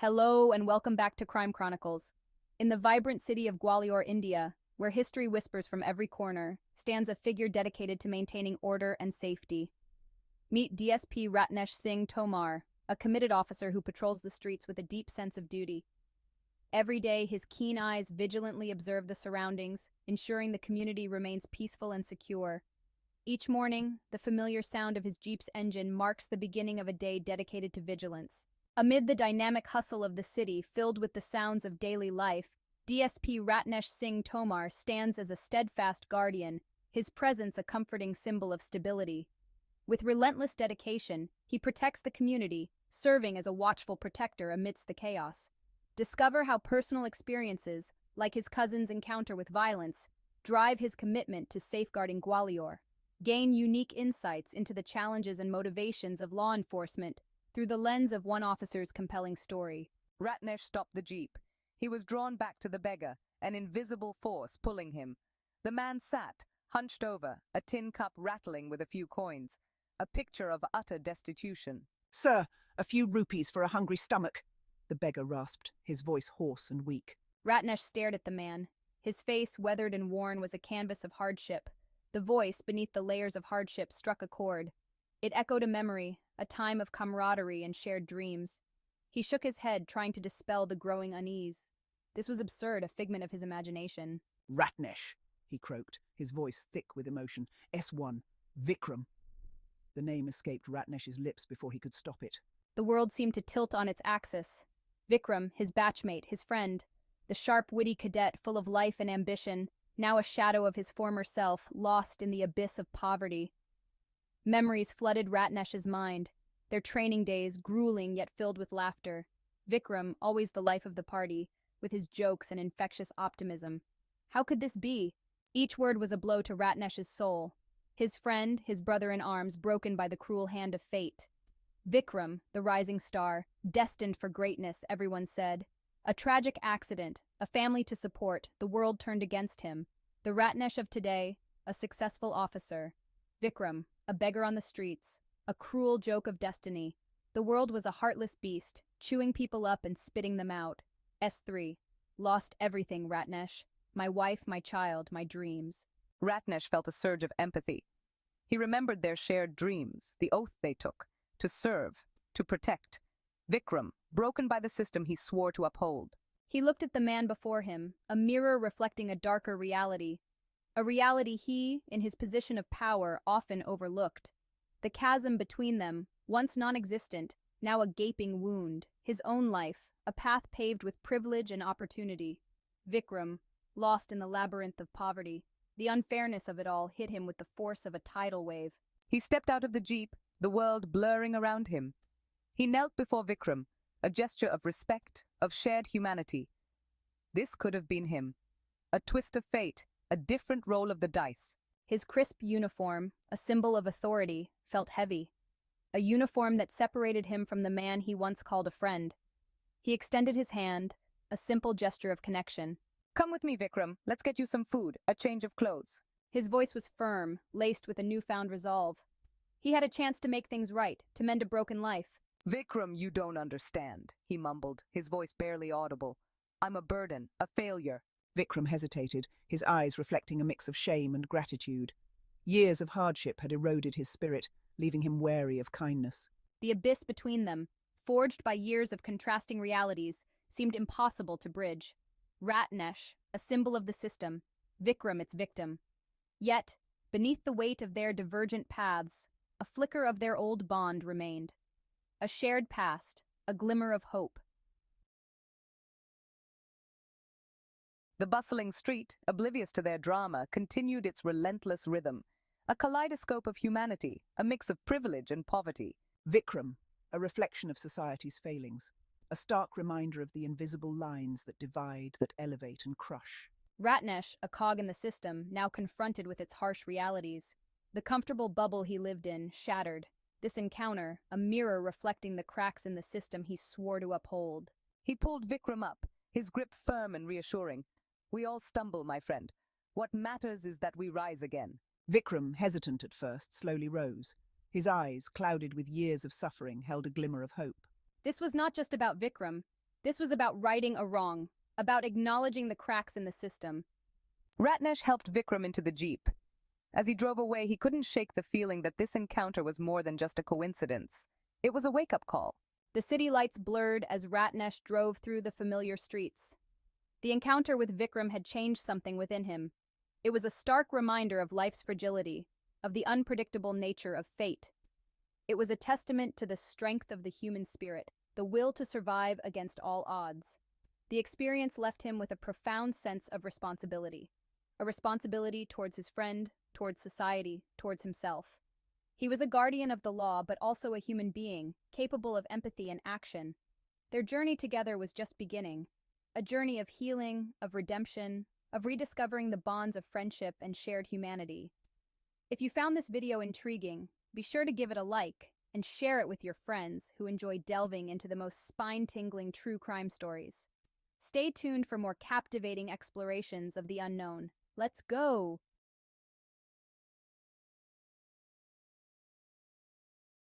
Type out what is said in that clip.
Hello and welcome back to Crime Chronicles. In the vibrant city of Gwalior, India, where history whispers from every corner, stands a figure dedicated to maintaining order and safety. Meet DSP Ratnesh Singh Tomar, a committed officer who patrols the streets with a deep sense of duty. Every day, his keen eyes vigilantly observe the surroundings, ensuring the community remains peaceful and secure. Each morning, the familiar sound of his Jeep's engine marks the beginning of a day dedicated to vigilance. Amid the dynamic hustle of the city filled with the sounds of daily life, DSP Ratnesh Singh Tomar stands as a steadfast guardian, his presence a comforting symbol of stability. With relentless dedication, he protects the community, serving as a watchful protector amidst the chaos. Discover how personal experiences, like his cousin's encounter with violence, drive his commitment to safeguarding Gwalior. Gain unique insights into the challenges and motivations of law enforcement through the lens of one officer's compelling story. Ratnesh stopped the jeep. He was drawn back to the beggar, an invisible force pulling him. The man sat, hunched over, a tin cup rattling with a few coins, a picture of utter destitution. "Sir, a few rupees for a hungry stomach," the beggar rasped, his voice hoarse and weak. Ratnesh stared at the man. His face, weathered and worn, was a canvas of hardship. The voice, beneath the layers of hardship, struck a chord. It echoed a memory, a time of camaraderie and shared dreams. He shook his head, trying to dispel the growing unease. This was absurd, a figment of his imagination. "Ratnesh," he croaked, his voice thick with emotion. "S1, Vikram." The name escaped Ratnesh's lips before he could stop it. The world seemed to tilt on its axis. Vikram, his batchmate, his friend, the sharp, witty cadet full of life and ambition, now a shadow of his former self, lost in the abyss of poverty. Memories flooded Ratnesh's mind, their training days grueling yet filled with laughter. Vikram, always the life of the party, with his jokes and infectious optimism. How could this be? Each word was a blow to Ratnesh's soul. His friend, his brother-in-arms, broken by the cruel hand of fate. Vikram, the rising star, destined for greatness, everyone said. A tragic accident, a family to support, the world turned against him. The Ratnesh of today, a successful officer. Vikram, a beggar on the streets, a cruel joke of destiny. The world was a heartless beast, chewing people up and spitting them out. S3. Lost everything, Ratnesh. My wife, my child, my dreams. Ratnesh felt a surge of empathy. He remembered their shared dreams, the oath they took, to serve, to protect. Vikram, broken by the system he swore to uphold. He looked at the man before him, a mirror reflecting a darker reality. A reality he, in his position of power, often overlooked. The chasm between them, once non-existent, now a gaping wound. His own life, a path paved with privilege and opportunity. Vikram, lost in the labyrinth of poverty. The unfairness of it all hit him with the force of a tidal wave. He stepped out of the jeep, the world blurring around him. He knelt before Vikram, a gesture of respect, of shared humanity. This could have been him. A twist of fate, a different roll of the dice. His crisp uniform, a symbol of authority, felt heavy. A uniform that separated him from the man he once called a friend. He extended his hand, a simple gesture of connection. "Come with me, Vikram. Let's get you some food, a change of clothes." His voice was firm, laced with a newfound resolve. He had a chance to make things right, to mend a broken life. "Vikram, you don't understand," he mumbled, his voice barely audible. "I'm a burden, a failure." Vikram hesitated, his eyes reflecting a mix of shame and gratitude. Years of hardship had eroded his spirit, leaving him wary of kindness. The abyss between them, forged by years of contrasting realities, seemed impossible to bridge. Ratnesh, a symbol of the system, Vikram its victim. Yet, beneath the weight of their divergent paths, a flicker of their old bond remained. A shared past, a glimmer of hope. The bustling street, oblivious to their drama, continued its relentless rhythm. A kaleidoscope of humanity, a mix of privilege and poverty. Vikram, a reflection of society's failings. A stark reminder of the invisible lines that divide, that elevate and crush. Ratnesh, a cog in the system, now confronted with its harsh realities. The comfortable bubble he lived in, shattered. This encounter, a mirror reflecting the cracks in the system he swore to uphold. He pulled Vikram up, his grip firm and reassuring. "We all stumble, my friend. What matters is that we rise again." Vikram, hesitant at first, slowly rose. His eyes, clouded with years of suffering, held a glimmer of hope. This was not just about Vikram. This was about righting a wrong, about acknowledging the cracks in the system. Ratnesh helped Vikram into the jeep. As he drove away, he couldn't shake the feeling that this encounter was more than just a coincidence. It was a wake-up call. The city lights blurred as Ratnesh drove through the familiar streets. The encounter with Vikram had changed something within him. It was a stark reminder of life's fragility, of the unpredictable nature of fate. It was a testament to the strength of the human spirit, the will to survive against all odds. The experience left him with a profound sense of responsibility. A responsibility towards his friend, towards society, towards himself. He was a guardian of the law, but also a human being, capable of empathy and action. Their journey together was just beginning. A journey of healing, of redemption, of rediscovering the bonds of friendship and shared humanity. If you found this video intriguing, be sure to give it a like and share it with your friends who enjoy delving into the most spine-tingling true crime stories. Stay tuned for more captivating explorations of the unknown. Let's go!